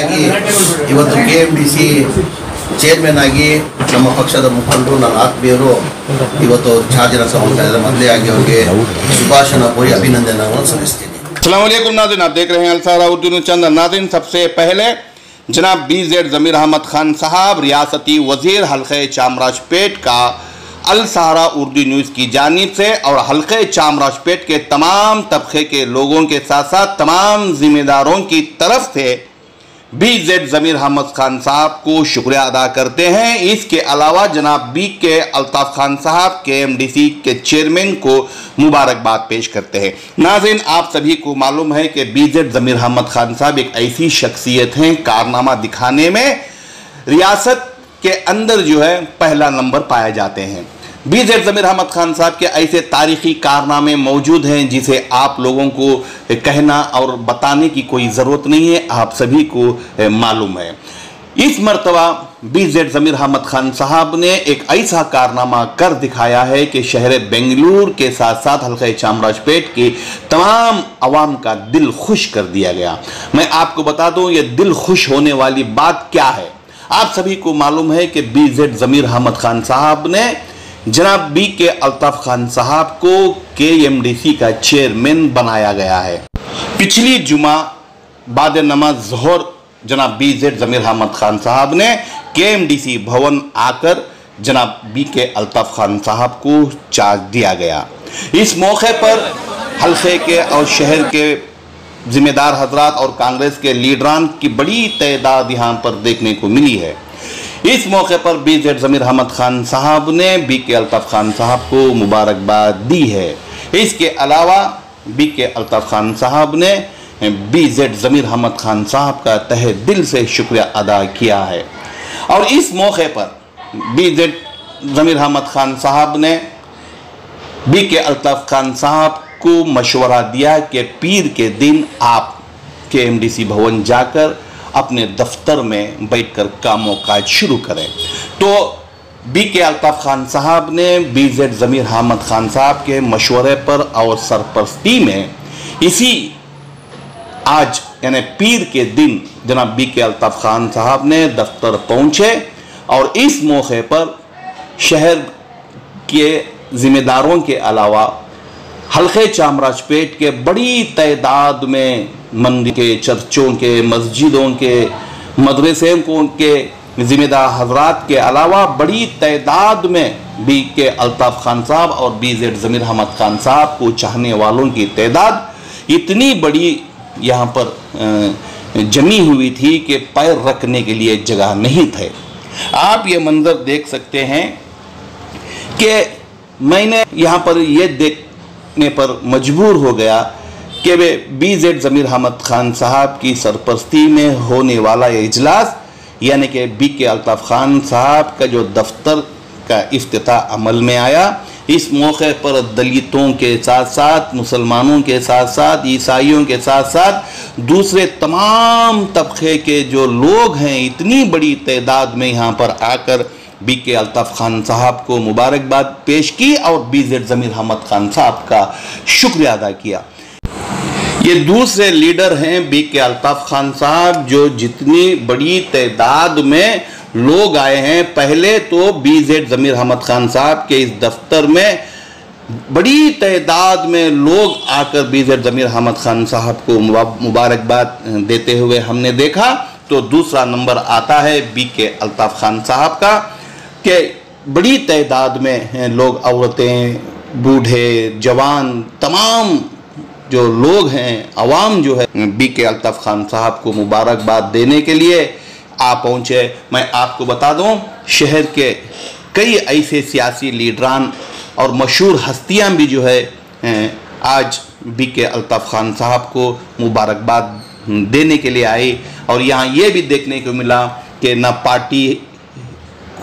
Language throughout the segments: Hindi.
ಮೊದಲನೇದಾಗಿ ಇವತ್ತು KMDC ಚೇರ್ಮನ್ ಆಗಿ ನಮ್ಮ ಪಕ್ಷದ ಮುಖಂಡರು ನನ್ನ ಆತ್ಮೀಯರು ಇವತ್ತು ಚಾರ್ಜ್ ನಡೆಸಬೇಕಾದ್ರೆ ಮೊದಲೇದಾಗಿ ಅವರಿಗೆ ಶುಭಾಶಯ ಕೋರಿ ಅಭಿನಂದನೆಗಳನ್ನು ಸಲ್ಲಿಸ್ತೀನಿ। अस्सलाम वालेकुम नाज़रीन, आप देख रहे हैं अलसहारा उर्दू न्यूज़ चैनल। नाज़रीन, सबसे पहले जनाब BZ ज़मीर अहमद खान साहब रियासती वज़ीर हल्क़े चामराजपेट का अलसहारा उर्दू न्यूज़ की जानिब से और हल्क़े चामराजपेट के तमाम तबके के लोगों के साथ साथ तमाम ज़िम्मेदारों की तरफ से BZ ज़मीर अहमद खान साहब को शुक्रिया अदा करते हैं। इसके अलावा जनाब BK अल्ताफ़ खान साहब KMDC के चेयरमैन को मुबारकबाद पेश करते हैं। नाज़रीन, आप सभी को मालूम है कि BZ ज़मीर अहमद खान साहब एक ऐसी शख्सियत हैं, कारनामा दिखाने में रियासत के अंदर जो है पहला नंबर पाए जाते हैं। BZ ज़मीर अहमद खान साहब के ऐसे तारीख़ी कारनामे मौजूद हैं जिसे आप लोगों को कहना और बताने की कोई ज़रूरत नहीं है, आप सभी को मालूम है। इस मरतबा BZ ज़मीर अहमद खान साहब ने एक ऐसा कारनामा कर दिखाया है कि शहर बेंगलुरु के साथ साथ हल्क़े चामराजपेट के तमाम अवाम का दिल खुश कर दिया गया। मैं आपको बता दूं, ये दिल खुश होने वाली बात क्या है। आप सभी को मालूम है कि BZ ज़मीर अहमद खान साहब ने जनाब BK अल्ताफ़ खान साहब को KMDC का चेयरमैन बनाया गया है। पिछली जुमा बाद नमाज ज़ोहर जनाब BZ ज़मीर अहमद खान साहब ने KMDC भवन आकर जनाब BK अल्ताफ़ खान साहब को चार्ज दिया गया। इस मौके पर हल्के के और शहर के ज़िम्मेदार हजरात और कांग्रेस के लीडरान की बड़ी तादाद यहाँ पर देखने को मिली है। इस मौके पर BZ ज़मीर अहमद खान साहब ने BK अल्ताफ़ खान साहब को मुबारकबाद दी है। इसके अलावा BK अल्ताफ़ खान साहब ने BZ ज़मीर अहमद खान साहब का तहे दिल से शुक्रिया अदा किया है। और इस मौके पर BZ ज़मीर अहमद खान साहब ने BK अल्ताफ़ खान साहब को मशवरा दिया कि पीर के दिन आप KMDC भवन जाकर अपने दफ्तर में बैठकर कामों काज शुरू करें। तो BK अल्ताफ़ खान साहब ने BZ ज़मीर अहमद खान साहब के मशवरे पर और सरपरस्ती में इसी आज यानी पीर के दिन जनाब BK अल्ताफ़ खान साहब ने दफ्तर पहुँचे और इस मौके पर शहर के ज़िम्मेदारों के अलावा हल्के चामराजपेट के बड़ी तादाद में मंदिर के, चर्चों के, मस्जिदों के, मदरसों के ज़िम्मेदार हजरात के अलावा बड़ी तादाद में BK अल्ताफ़ खान साहब और BZ ज़मीर अहमद खान साहब को चाहने वालों की तादाद इतनी बड़ी यहाँ पर जमी हुई थी कि पैर रखने के लिए जगह नहीं थे। आप ये मंजर देख सकते हैं कि मैंने यहाँ पर ये देखने पर मजबूर हो गया कि वे BZ ज़मीर अहमद खान साहब की सरपरस्ती में होने वाला ये इजलास यानी कि BK अल्ताफ़ खान साहब का जो दफ्तर का इफ्तिताह अमल में आया। इस मौके पर दलितों के साथ साथ मुसलमानों के साथ साथ ईसाइयों के साथ साथ दूसरे तमाम तबके के जो लोग हैं इतनी बड़ी तादाद में यहाँ पर आकर BK अल्ताफ़ खान साहब को मुबारकबाद पेश की और BZ ज़मीर अहमद खान साहब का शुक्रिया अदा किया। ये दूसरे लीडर हैं BK अल्ताफ़ खान साहब जो जितनी बड़ी तादाद में लोग आए हैं। पहले तो BZ ज़मीर अहमद खान साहब के इस दफ्तर में बड़ी तादाद में लोग आकर BZ ज़मीर अहमद खान साहब को मुबारकबाद देते हुए हमने देखा। तो दूसरा नंबर आता है BK अल्ताफ़ खान साहब का कि बड़ी तादाद में लोग, औरतें, बूढ़े, जवान, तमाम जो लोग हैं, अवाम जो है BK अल्ताफ़ खान साहब को मुबारकबाद देने के लिए आ पहुँचे। मैं आपको बता दूं, शहर के कई ऐसे सियासी लीडरान और मशहूर हस्तियां भी जो है आज BK अल्ताफ़ खान साहब को मुबारकबाद देने के लिए आई। और यहाँ ये भी देखने को मिला कि ना पार्टी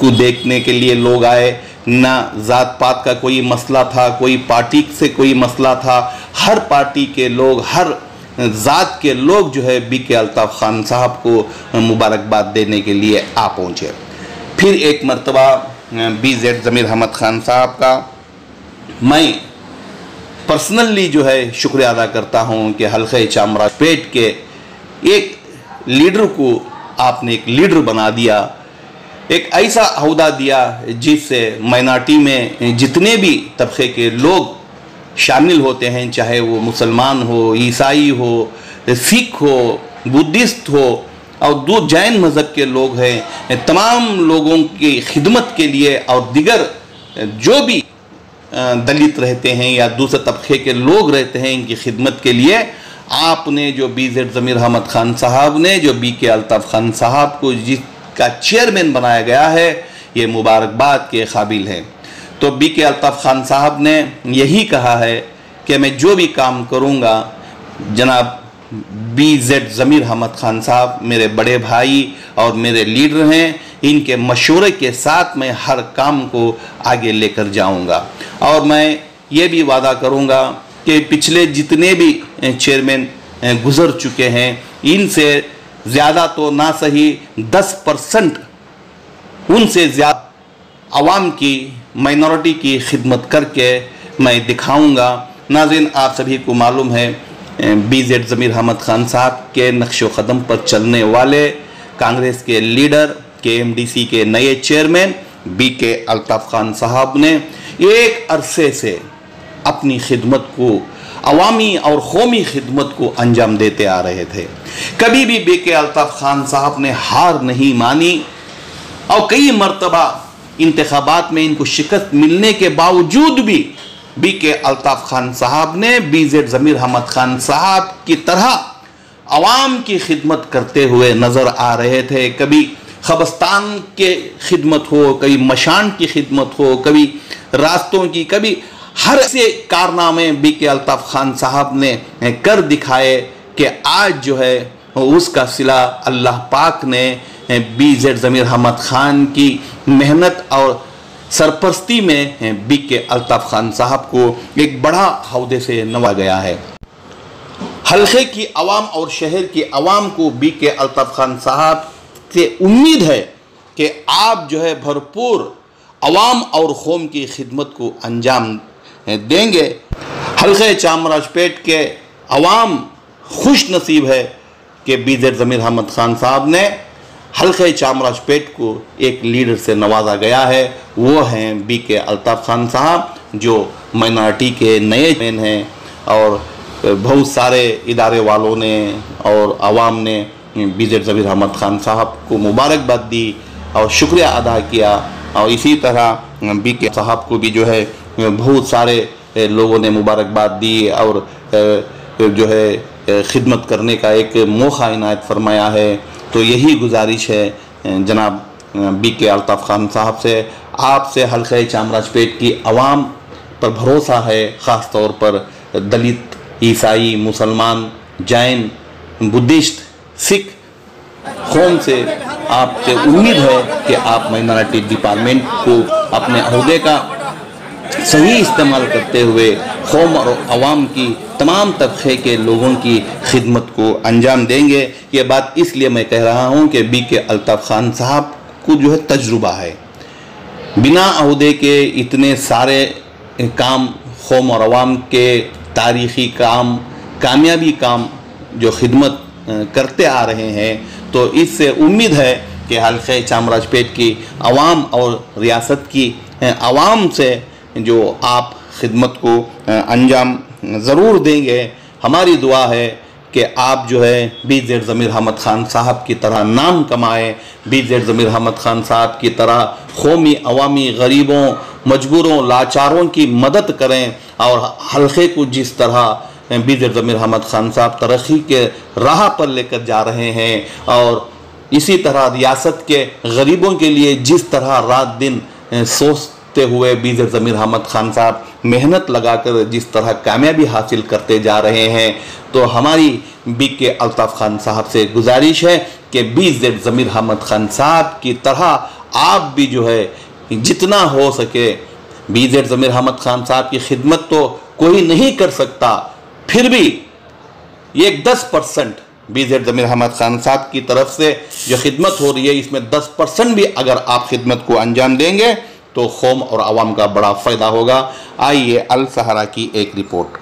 को देखने के लिए लोग आए, ना ज़ात पात का कोई मसला था, कोई पार्टी से कोई मसला था। हर पार्टी के लोग, हर ज़ात के लोग जो है BK अल्ताफ़ खान साहब को मुबारकबाद देने के लिए आ पहुँचे। फिर एक मरतबा BZ ज़मीर अहमद खान साहब का मैं पर्सनली जो है शुक्रिया अदा करता हूँ कि हल्के चामराजपेट के एक लीडर को आपने एक लीडर बना दिया, एक ऐसा अहदा दिया जिससे माइनॉरिटी में जितने भी तबके के लोग शामिल होते हैं, चाहे वो मुसलमान हो, ईसाई हो, सिख हो, बुद्धिस्ट हो और दो जैन मज़हब के लोग हैं, तमाम लोगों की खिदमत के लिए और दिगर जो भी दलित रहते हैं या दूसरे तबके के लोग रहते हैं, इनकी खिदमत के लिए आपने जो BZ ज़मीर अहमद खान साहब ने जो BK अल्ताफ़ खान साहब को जिसका चेयरमैन बनाया गया है, ये मुबारकबाद के काबिल है। तो BK अल्ताफ़ खान साहब ने यही कहा है कि मैं जो भी काम करूँगा, जनाब BZ ज़मीर अहमद खान साहब मेरे बड़े भाई और मेरे लीडर हैं, इनके मशवरे के साथ मैं हर काम को आगे लेकर जाऊंगा। और मैं ये भी वादा करूंगा कि पिछले जितने भी चेयरमैन गुजर चुके हैं, इनसे ज़्यादा तो ना सही 10% उनसे ज़्यादा आवाम की, माइनॉरिटी की खिदमत करके मैं दिखाऊंगा। नाज़रीन, आप सभी को मालूम है BZ ज़मीर अहमद खान साहब के नक्शो कदम पर चलने वाले कांग्रेस के लीडर, KMDC के नए चेयरमैन BK अल्ताफ़ खान साहब ने एक अरसे से अपनी खिदमत को, अवामी और कौमी खिदमत को अंजाम देते आ रहे थे। कभी भी BK अल्ताफ़ खान साहब ने हार नहीं मानी और कई मरतबा इंतखाबात में इनको शिकस्त मिलने के बावजूद भी BK अल्ताफ़ खान साहब ने BZ ज़मीर अहमद खान साहब की तरह अवाम की खिदमत करते हुए नज़र आ रहे थे। कभी ख़बरस्तान के खिदमत हो, कभी मशान की खिदमत हो, कभी रास्तों की, कभी हर ऐसे कारनामे BK अल्ताफ़ खान साहब ने कर दिखाए कि आज जो है उसका सिला अल्लाह पाक ने BZ ज़मीर अहमद खान की मेहनत और सरपरस्ती में BK अल्ताफ़ खान साहब को एक बड़ा अहदे से नवाजा गया है। हल्के की आवाम और शहर की आवाम को BK अल्ताफ़ खान साहब से उम्मीद है कि आप जो है भरपूर आवाम और कौम की खिदमत को अंजाम देंगे। हल्के चामराजपेट के आवाम खुश नसीब है कि BZ ज़मीर अहमद खान साहब ने हल्के चामराजपेट को एक लीडर से नवाजा गया है। वो हैं BK अल्ताफ़ खान साहब, जो माइनॉरिटी के नए चेयरमैन हैं और बहुत सारे इदारे वालों ने और आवाम ने BZ ज़मीर अहमद खान साहब को मुबारकबाद दी और शुक्रिया अदा किया। और इसी तरह BK साहब को भी जो है बहुत सारे लोगों ने मुबारकबाद दी और जो है खिदमत करने का एक मौका इनायत फरमाया है। तो यही गुजारिश है जनाब BK अल्ताफ़ खान साहब से, आपसे हल्के चामराजपेट की आवाम पर भरोसा है, ख़ास तौर पर दलित, ईसाई, मुसलमान, जैन, बुद्धिस्ट, सिख कौम से आपसे उम्मीद है कि आप माइनॉरिटी डिपार्टमेंट को अपने अहदे का सही इस्तेमाल करते हुए कौम और आवाम की तमाम तबके के लोगों की खिदमत को अंजाम देंगे। ये बात इसलिए मैं कह रहा हूँ कि BK अल्ताफ़ खान साहब को जो है तजुर्बा है। बिना अहदे के इतने सारे काम, कौम और आवाम के तारीख़ी काम, कामयाबी काम जो खिदमत करते आ रहे हैं, तो इससे उम्मीद है कि हल्के चामराजपेट की आवाम और रियासत की आवाम से जो आप खिदमत को अंजाम ज़रूर देंगे। हमारी दुआ है कि आप जो है BZ ज़मीर अहमद खान साहब की तरह नाम कमाएँ, BZ ज़मीर अहमद खान साहब की तरह कौमी, अवामी, गरीबों, मजबूरों, लाचारों की मदद करें और हल्के को जिस तरह BZ ज़मीर अहमद खान साहब तरक्की के राह पर लेकर जा रहे हैं और इसी तरह रियासत के गरीबों के लिए जिस तरह रात दिन सोचते हुए BZ ज़मीर अहमद खान साहब मेहनत लगाकर जिस तरह कामयाबी हासिल करते जा रहे हैं, तो हमारी BK अल्ताफ़ खान साहब से गुजारिश है कि BZ ज़मीर अहमद खान साहब की तरह आप भी जो है जितना हो सके, BZ ज़मीर अहमद खान साहब की खिदमत तो कोई नहीं कर सकता, फिर भी ये 10% BZ ज़मीर अहमद खान साहब की तरफ से जो खिदमत हो रही है, इसमें 10% भी अगर आप खिदमत को अंजाम देंगे तो कौम और आवाम का बड़ा फ़ायदा होगा। आइए अल सहारा की एक रिपोर्ट।